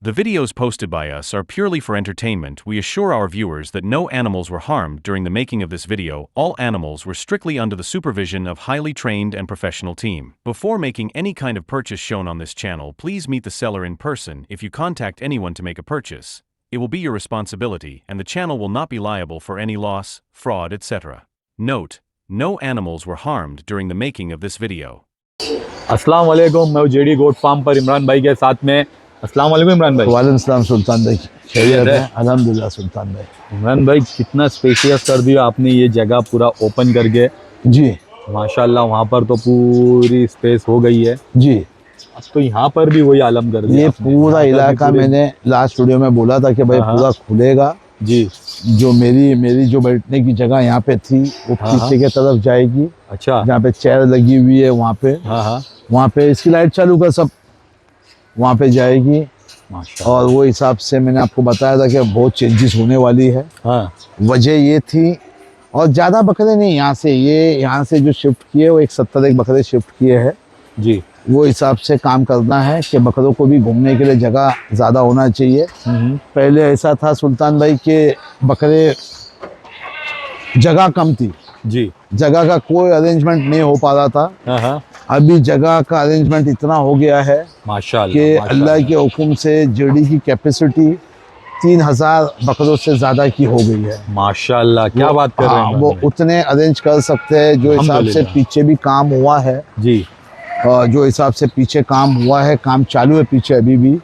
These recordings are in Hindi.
The videos posted by us are purely for entertainment. We assure our viewers that no animals were harmed during the making of this video. All animals were strictly under the supervision of highly trained and professional team. Before making any kind of purchase shown on this channel, please meet the seller in person. If you contact anyone to make a purchase, it will be your responsibility and the channel will not be liable for any loss, fraud, etc. Note: no animals were harmed during the making of this video. अस्सलाम वालेकुम, मैं जेडी गोट फार्म पर इमरान भाई के साथ में। अस्सलाम वालेकुम इमरान भाई। वालेकुम सलाम सुल्तान भाई, खैरियत है? अल्हम्दुलिल्लाह सुल्तान भाई। इमरान भाई, कितना स्पेशियस कर दिया आपने ये जगह पूरा ओपन करके। जी माशाल्लाह, वहाँ पर तो पूरी स्पेस हो गई है जी। अब तो यहाँ पर भी वही आलम कर दिया ये आपने। पूरा इलाका मैंने लास्ट वीडियो में बोला था कि भाई पूरा खुलेगा जी। जो मेरी जो बैठने की जगह यहाँ पे थी वो पीछे की तरफ जाएगी। अच्छा, जहाँ पे चेयर लगी हुई है वहाँ पे, वहाँ पे इसकी लाइट चालू कर सब वहाँ पे जाएगी। माशाल्लाह। और वो हिसाब से मैंने आपको बताया था कि बहुत चेंजेस होने वाली है। वजह ये थी, और ज़्यादा बकरे नहीं, यहाँ से जो शिफ्ट किए वो 71 बकरे शिफ्ट किए हैं जी। वो हिसाब से काम करना है कि बकरों को भी घूमने के लिए जगह ज़्यादा होना चाहिए। पहले ऐसा था सुल्तान भाई कि बकरे जगह कम थी जी, जगह का कोई अरेंजमेंट नहीं हो पा रहा था। अभी जगह का अरेंजमेंट इतना हो गया है माशाल्लाह कि अल्लाह के हुक्म से जेडी की कैपेसिटी 3000 बकरों से ज़्यादा की हो गई है। माशाल्लाह, क्या बात कर रहे हैं। वो उतने अरेंज कर सकते हैं जो हिसाब से पीछे भी काम हुआ है जी। जो हिसाब से पीछे काम हुआ है, काम चालू है पीछे अभी भी।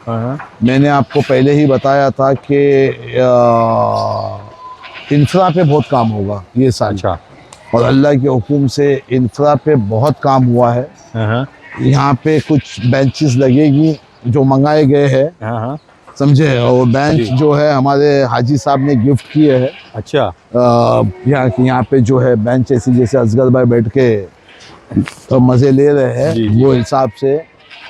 मैंने आपको पहले ही बताया था कि इंफ्रा पे बहुत काम होगा ये साल। अच्छा। और अल्लाह के हुक्म से इंफ्रा पे बहुत काम हुआ है। यहाँ पे कुछ बेंचेस लगेगी जो मंगाए गए हैं, समझे। और बेंच जो है हमारे हाजी साहब ने गिफ्ट किए है। अच्छा। यहाँ पे जो है बेंच ऐसी जैसे असगर भाई बैठ के तो मजे ले रहे हैं वो हिसाब से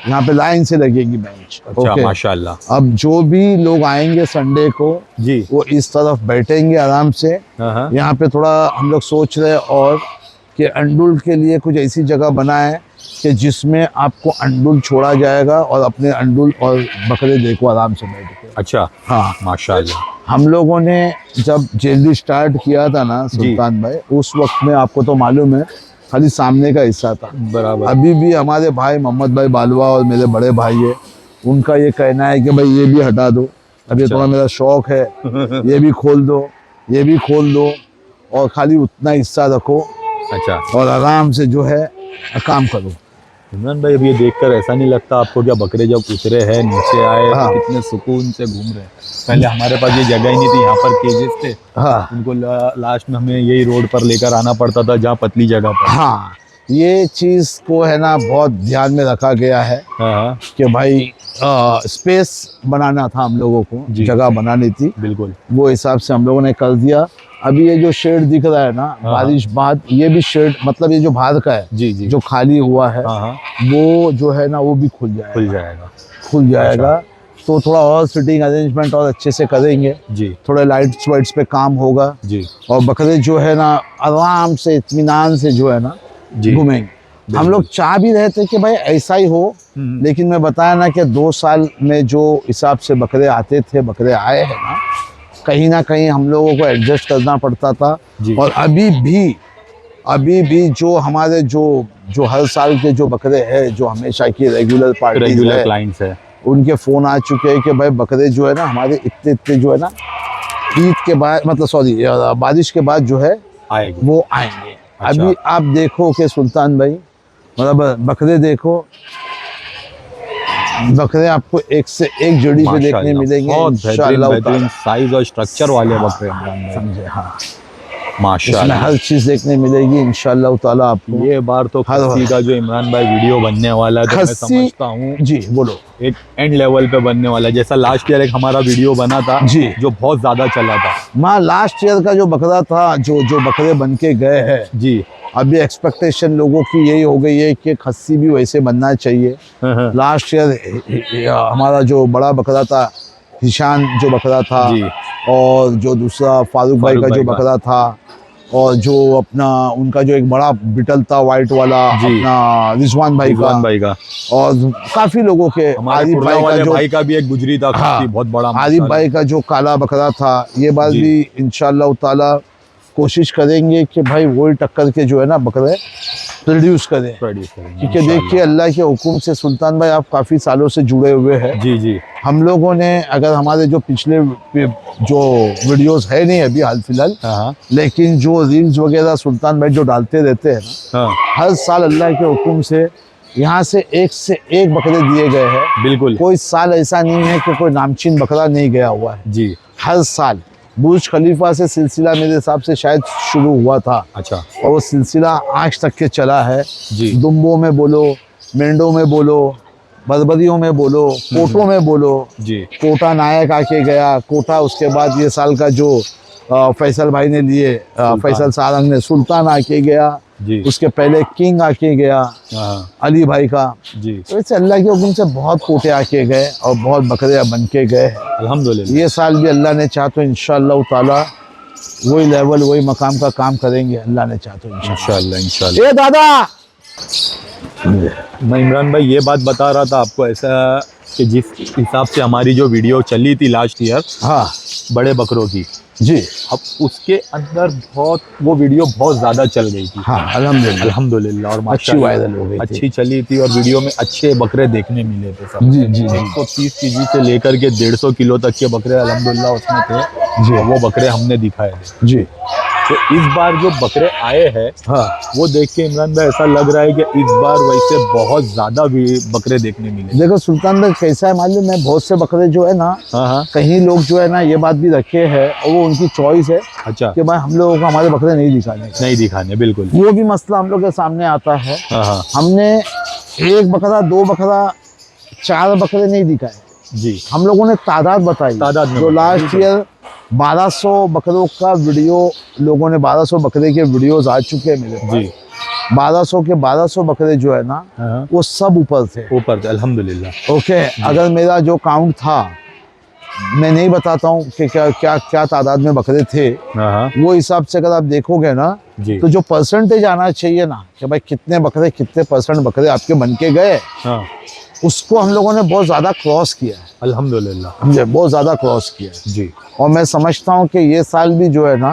यहाँ पे लाइन से लगेगी बेंच। अच्छा, माशाल्लाह। अब जो भी लोग आएंगे संडे को जी वो इस तरफ बैठेंगे आराम से। यहाँ पे थोड़ा हम लोग सोच रहे हैं और कि अंडुल के लिए कुछ ऐसी जगह बनाए कि जिसमें आपको अंडुल छोड़ा जाएगा और अपने अंडुल और बकरे देखो आराम से बैठ के। अच्छा, हाँ माशाल्लाह। हम लोगों ने जब जेडी स्टार्ट किया था ना सुल्तान भाई, उस वक्त में आपको तो मालूम है खाली सामने का हिस्सा था बराबर। अभी भी हमारे भाई मोहम्मद भाई बालवा और मेरे बड़े भाई है, उनका ये कहना है कि भाई ये भी हटा दो। अभी थोड़ा मेरा शौक है, ये भी खोल दो, ये भी खोल दो और खाली उतना हिस्सा रखो। अच्छा। और आराम से जो है काम करो। इमरान भाई, अब ये देखकर ऐसा नहीं लगता आपको क्या बकरे जब उतरे हैं नीचे आए तो कितने सुकून से घूम रहे हैं। पहले हमारे पास ये जगह ही नहीं थी, यहाँ पर केजेस थे। उनको लास्ट में हमें यही रोड पर लेकर आना पड़ता था जहाँ पतली जगह पर। हाँ, ये चीज़ को है ना बहुत ध्यान में रखा गया है कि भाई स्पेस बनाना था हम लोगों को, जगह बनानी थी बिल्कुल। वो हिसाब से हम लोगों ने कर दिया। अभी ये जो शेड दिख रहा है ना बारिश बाद, ये भी शेड मतलब ये जो बाहर का है जी, जो खाली हुआ है वो जो है ना वो भी खुल जाएगा। तो थोड़ा और सिटिंग अरेंजमेंट और अच्छे से करेंगे जी। थोड़े लाइट्स वाइट्स पे काम होगा जी। और बकरे जो है ना आराम से इत्मीनान से जो है ना घूमेंगे। हम लोग चाह भी रहे थे कि भाई ऐसा ही हो, लेकिन मैं बताया ना कि 2 साल में जो हिसाब से बकरे आते थे, बकरे आए हैं ना कहीं हम लोगों को एडजस्ट करना पड़ता था। और अभी भी जो हमारे जो हर साल के जो बकरे हैं, जो हमेशा की रेगुलर क्लाइंट्स है, उनके फ़ोन आ चुके हैं कि भाई बकरे जो है ना हमारे इतने जो है ना ईद के बाद मतलब सॉरी बारिश के बाद जो है वो आएंगे। अच्छा। अभी आप देखो कि सुल्तान भाई मतलब बकरे देखो, बकरे आपको एक से एक जोड़ी पे देखने मिलेंगे बेहतरीन साइज और स्ट्रक्चर वाले बकरे, समझे। हाँ माशाल्लाह, हर चीज़ देखने मिलेगी इंशाल्लाह ताला आपको। ये बार तो खस्सी का जो इमरान भाई वीडियो बनने वाला है, तो मैं समझता हूँ जी बोलो एक एंड लेवल पे बनने वाला है। जैसा लास्ट ईयर एक हमारा वीडियो बना था जी, जो बहुत ज्यादा चला था। लास्ट ईयर का जो बकरा था, जो बकरे बन के गए हैं जी, अभी एक्सपेक्टेशन लोगों की यही हो गई है कि खस्सी भी वैसे बनना चाहिए। लास्ट ईयर हमारा जो बड़ा बकरा था हिशान जो बकरा था, और जो दूसरा फारूक भाई का जो बकरा था, और जो अपना उनका जो एक बड़ा बिटल था वाइट वाला अपना रिजवान भाई का और काफी लोगों के आरिफ भाई का भी एक गुजरी था, बहुत बड़ा आरिफ भाई का जो काला बकरा था, ये बात भी इंशाल्लाह ताला कोशिश करेंगे कि भाई वही टक्कर के जो है ना बकरे प्रोड्यूस करें। क्योंकि देखिए अल्लाह के हुक्म से सुल्तान भाई आप काफ़ी सालों से जुड़े हुए हैं। जी हम लोगों ने अगर हमारे जो पिछले जो वीडियोस है नहीं अभी हाल फिलहाल, लेकिन जो रील्स वगैरह सुल्तान भाई जो डालते रहते हैं ना, हर साल अल्लाह के हुक्म से यहाँ से एक बकरे दिए गए हैं। बिल्कुल, कोई साल ऐसा नहीं है कि कोई नामचीन बकरा नहीं गया हुआ है जी। हर साल बुर्ज खलीफा से सिलसिला मेरे हिसाब से शायद शुरू हुआ था। अच्छा। और वो सिलसिला आज तक के चला है जी। दुम्बों में बोलो, मेंढों में बोलो, बरबरियों में बोलो, कोटों में बोलो जी। कोटा नायक आके गया, कोटा उसके बाद ये साल का जो फैसल भाई ने लिए, फैसल सारंग ने, सुल्तान आके गया जी। उसके पहले किंग आके गया अली भाई का जी। तो इससे अल्लाह के हुक्म से बहुत कोटे आके गए और बहुत बकरे बन के गए अल्हम्दुलिल्लाह। ये साल भी अल्लाह ने चाहा तो इंशाअल्लाह ताला वही लेवल वही मकाम का काम करेंगे, अल्लाह ने चाहा तो इंशाअल्लाह। ये दादा मैं इमरान भाई ये बात बता रहा था आपको ऐसा कि जिस हिसाब से हमारी जो वीडियो चली थी लास्ट ईयर बड़े बकरों की जी, अब उसके अंदर वो वीडियो बहुत ज्यादा चल गई थी। अल्हम्दुलिल्लाह और अच्छी वायरल हो गई, अच्छी चली थी और वीडियो में अच्छे बकरे देखने मिले थे सब जी जी। 130 केजी से लेकर के 150 किलो तक के बकरे अल्हम्दुलिल्लाह उसमें थे जी। वो बकरे हमने दिखाए थे जी। तो इस बार जो बकरे आए हैं वो देख के इमरान भाई ऐसा लग रहा है कि इस बार वैसे बहुत ज्यादा भी बकरे देखने मिले। देखो सुल्तान भाई कैसा है मालूम है, बहुत से बकरे जो है ना कहीं लोग जो है ना ये बात भी रखे हैं और वो उनकी चॉइस है अच्छा कि भाई हम लोगों को हमारे बकरे नहीं दिखाने बिल्कुल। वो भी मसला हम लोग के सामने आता है। हमने एक बकरा, दो बकरा, 4 बकरे नहीं दिखाए जी। हम लोगों ने तादाद बताई, जो लास्ट ईयर 1200 बकरों का वीडियो लोगों ने 1200 बकरे के वीडियोस आ चुके हैं मेरे जी। 1200 के 1200 बकरे जो है ना वो सब ऊपर थे अल्हम्दुलिल्लाह। ओके, अगर मेरा जो काउंट था मैं नहीं बताता हूँ कि क्या तादाद में बकरे थे, वो हिसाब से अगर आप देखोगे ना तो जो परसेंटेज आना चाहिए ना कि भाई कितने बकरे कितने परसेंट बकरे आपके बन के गए उसको हम लोगों ने बहुत ज़्यादा क्रॉस किया है अल्हम्दुलिल्लाह। समझे, बहुत ज़्यादा क्रॉस किया है जी। और मैं समझता हूँ कि ये साल भी जो है ना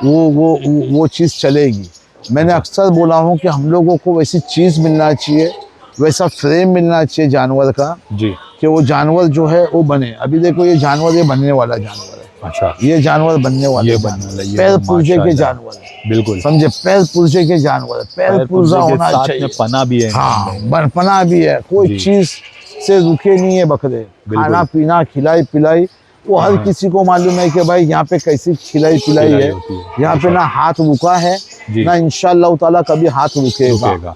वो चीज़ चलेगी। मैंने अक्सर बोला हूँ कि हम लोगों को वैसी चीज़ मिलना चाहिए, वैसा फ्रेम मिलना चाहिए जानवर का जी कि वो जानवर जो है वो बने। अभी देखो ये जानवर ये बनने वाला जानवर है। अच्छा, ये जानवर बनने वाला, ये बनने वाला, पैर पुर्जे के जानवर है बिल्कुल समझे, पैर पुर्जे के जानवर है, पैर पुर्जा होना चाहिए, पना भी है। हाँ पना भी है, कोई चीज से रुके नहीं है बकरे। खाना पीना खिलाई पिलाई वो हर किसी को मालूम है कि भाई यहाँ पे कैसी खिलाई पिलाई है। यहाँ पे ना हाथ रुका है ना इंशाअल्लाह ताला कभी हाथ रुकेगा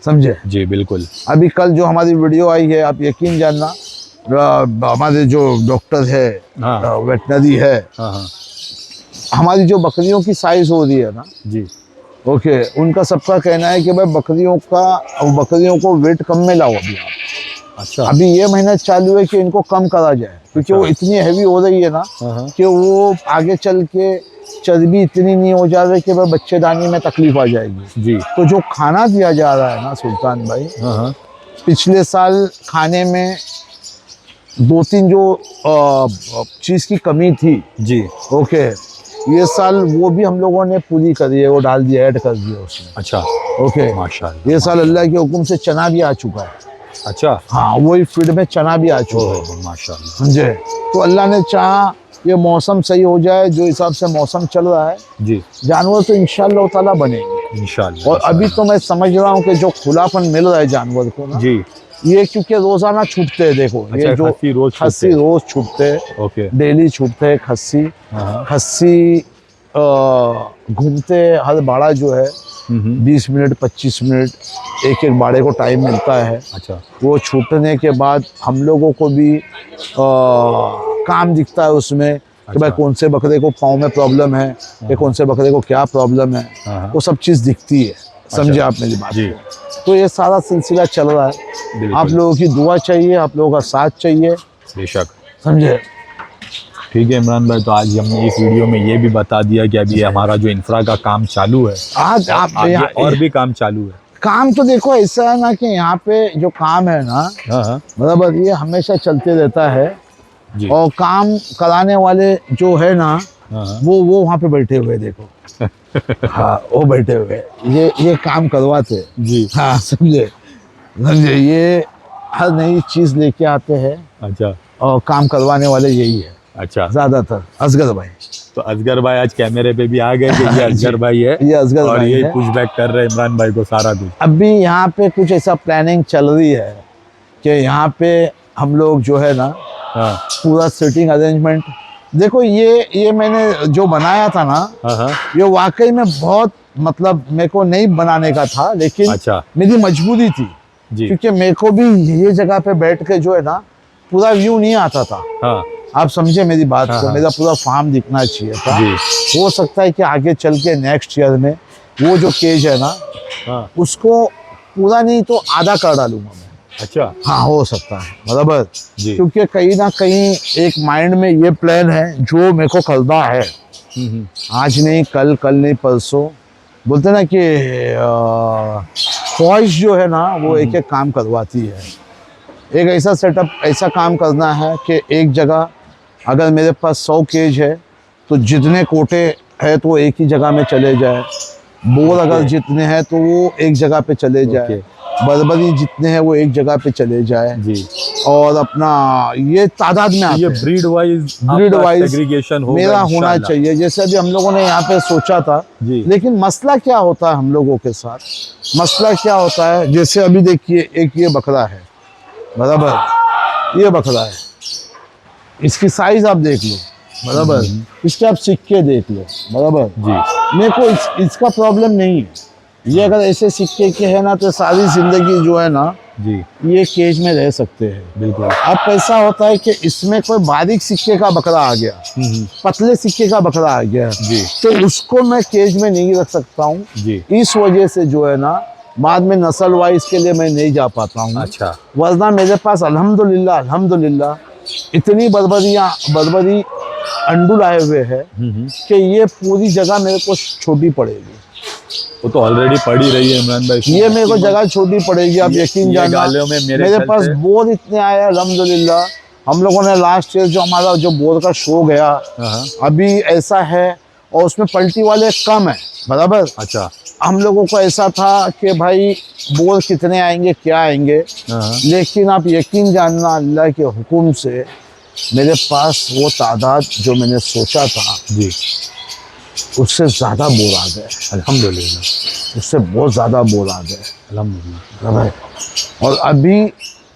समझे जी बिल्कुल। अभी कल जो हमारी वीडियो आई है आप यकीन जानना, हमारे जो डॉक्टर है वेटनरी है, हमारी जो बकरियों की साइज हो रही है ना जी ओके, उनका सबका कहना है कि भाई बकरियों को वेट कम में लाओ अभी आप। अच्छा, अभी ये मेहनत चालू है कि इनको कम करा जाए क्योंकि वो इतनी हैवी हो रही है ना कि वो आगे चल के चर्बी इतनी नहीं हो जा रही कि भाई बच्चेदानी में तकलीफ आ जाएगी जी। तो जो खाना दिया जा रहा है ना सुल्तान भाई, पिछले साल खाने में 2-3 जो चीज़ की कमी थी जी ओके, ये साल वो भी हम लोगों ने पूरी करी है, वो डाल दिया, ऐड कर दिया उसमें। अच्छा ओके माशाल्लाह। ये साल अल्लाह के हुक्म से चना भी आ चुका है। अच्छा हाँ, वही फीड में चना भी आ चुका है माशाल्लाह समझे। तो अल्लाह ने चाहा ये मौसम सही हो जाए, जो हिसाब से मौसम चल रहा है जी, जानवर तो इंशाअल्लाह ताला बनेंगे इंशाअल्लाह। और अभी तो मैं समझ रहा हूँ कि जो खुलापन मिल रहा है जानवर को ना जी, ये क्योंकि रोजाना छूटते हैं। देखो अच्छा, ये जो खस्सी रोज छूटते हैं ओके, डेली छूटते हैं खस्सी घूमते हर बाड़ा जो है 20 मिनट 25 मिनट एक बाड़े को टाइम मिलता है। अच्छा, वो छूटने के बाद हम लोगों को भी काम दिखता है उसमें कि भाई कौन से बकरे को पाँव में प्रॉब्लम है कि कौन से बकरे को क्या प्रॉब्लम है, वो सब चीज़ दिखती है समझे आप मेरी बात जी। तो ये सारा सिलसिला चल रहा है, आप लोगों की दुआ चाहिए, आप लोगों का साथ चाहिए बेशक समझे। ठीक है इमरान भाई, तो आज हमने इस वीडियो में ये भी बता दिया कि अभी हमारा जो इंफ्रा का काम चालू है, आज आप आगे और भी काम चालू है। काम तो देखो ऐसा है ना कि यहाँ पे जो काम है ना, हाँ मतलब ये हमेशा चलते रहता है जी। और काम कराने वाले जो है ना, हाँ वो वहाँ पे बैठे हुए देखो। हाँ, वो बैठे हुए ये काम करवाते जी। हाँ, समझे समझे, ये हर नई चीज लेके आते हैं अच्छा, और काम करवाने वाले यही है अच्छा। ज्यादातर। असगर भाई, तो असगर भाई आज कैमरे पे भी आ गए कि ये असगर भाई है, ये असगर और भाई ये है। पुश बैक कर रहे हैं इमरान भाई को सारा कुछ। अभी यहाँ पे कुछ ऐसा प्लानिंग चल रही है कि यहाँ पे हम लोग जो है ना, हाँ पूरा सीटिंग अरेंजमेंट देखो, ये मैंने जो बनाया था ना, हाँ ये वाकई में बहुत, मतलब मेरे को नहीं बनाने का था, लेकिन अच्छा मेरी मजबूरी थी जी। क्योंकि मेरे को भी ये जगह पे बैठ के जो है ना पूरा व्यू नहीं आता था। हाँ आप समझे मेरी बात को, हाँ। मेरा पूरा फार्म दिखना चाहिए था जी। हो सकता है कि आगे चल के नेक्स्ट ईयर में वो जो केज है ना, हाँ उसको पूरा नहीं तो आधा कर डालूंगा मैं। अच्छा हाँ, हो सकता है, बराबर जी। क्योंकि कहीं ना कहीं एक माइंड में ये प्लान है जो मेरे को करना है। आज नहीं कल, कल नहीं परसों, बोलते ना कि ख्वाहिश जो है ना वो एक एक काम करवाती है। एक ऐसा सेटअप, ऐसा काम करना है कि एक जगह अगर मेरे पास 100 केज है तो जितने कोटे है तो वो एक ही जगह में चले जाए, बोर अगर जितने हैं तो वो एक जगह पे चले जाए, बर्बरी जितने हैं वो एक जगह पे चले जाए जी। और अपना ये तादाद में आते ये हैं। ब्रीड वाइज सेग्रीगेशन मेरा होना चाहिए, जैसे अभी हम लोगों ने यहाँ पे सोचा था जी। लेकिन मसला क्या होता है हम लोगों के साथ, मसला क्या होता है, जैसे अभी देखिए एक ये बकरा है, बराबर, ये बकरा है, इसकी साइज आप देख लो, बराबर, इसके आप सिक्के देख लो, बराबर जी। मेरे को इसका प्रॉब्लम नहीं है। ये अगर ऐसे सिक्के के है ना तो सारी जिंदगी जो है ना जी ये केज में रह सकते हैं। बिल्कुल। अब कैसा होता है कि इसमें कोई बारीक सिक्के का बकरा आ गया, पतले सिक्के का बकरा आ गया जी। तो उसको मैं केज में नहीं रख सकता हूँ जी। इस वजह से जो है ना बाद में नस्ल वाइज के लिए मैं नहीं जा पाता हूँ। अच्छा। वरना मेरे पास अल्हम्दुलिल्लाह अल्हम्दुलिल्लाह इतनी बर्बरी अंडू लाए हुए है कि ये पूरी जगह मेरे को छोटी पड़ेगी। वो तो ऑलरेडी पड़ ही रही है इमरान भाई, ये मेरे को जगह छोटी पड़ेगी, आप यकीन जानना। गालियों में मेरे पास बोर इतने आए अल्हम्दुलिल्लाह। हम लोगों ने लास्ट ईयर जो हमारा जो बोर का शो गया अभी ऐसा है और उसमें पलटी वाले कम है, बराबर। अच्छा। हम लोगों को ऐसा था कि भाई बोर कितने आएंगे क्या आएंगे, लेकिन आप यकीन जानना अल्लाह के हुक्म से मेरे पास वो तादाद जो मैंने सोचा था जी उससे ज़्यादा बोर आ गए अल्हम्दुलिल्लाह, उससे बहुत ज़्यादा बोर आ गए अल्हम्दुलिल्लाह। और अभी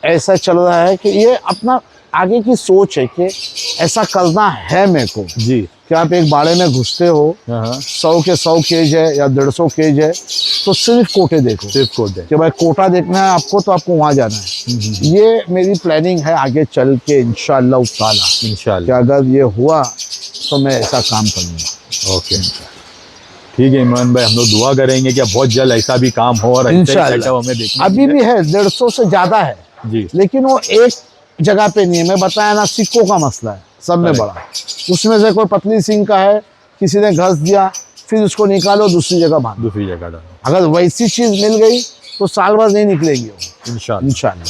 ऐसा चल रहा है कि ये अपना आगे की सोच है कि ऐसा करना है मेरे को जी। कि आप एक बाड़े में घुसते हो, 100 के 100 केज है या 150 केज है तो सिर्फ कोटे देखो, सिर्फ कोटे कि भाई कोटा देखना है आपको तो आपको वहाँ जाना है। ये मेरी प्लानिंग है आगे चल के इंशाअल्लाह ताला, कि अगर ये हुआ तो मैं ऐसा काम करूँगा। ओके ठीक है इमरान भाई, हम लोग दुआ करेंगे कि बहुत जल्द ऐसा भी काम हो और इंशाअल्लाह। हमें देखने अभी भी है 150 से ज़्यादा है जी, लेकिन वो एक जगह पे नहीं है। मैं बताया ना सिक्कों का मसला है सब में बड़ा, उसमें से कोई पतली सिंह का है, किसी ने घस दिया, फिर उसको निकालो दूसरी जगह बांधो, दूसरी जगह डालो। अगर वैसी चीज़ मिल गई तो साल भर नहीं निकलेगी वो इंशाअल्लाह।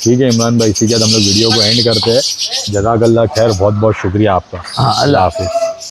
ठीक है इमरान भाई, इसी के साथ हम लोग वीडियो को एंड करते हैं। जज़ाकल्लाह खैर, बहुत बहुत शुक्रिया आपका। हाँ, अल्लाह हाफिज़।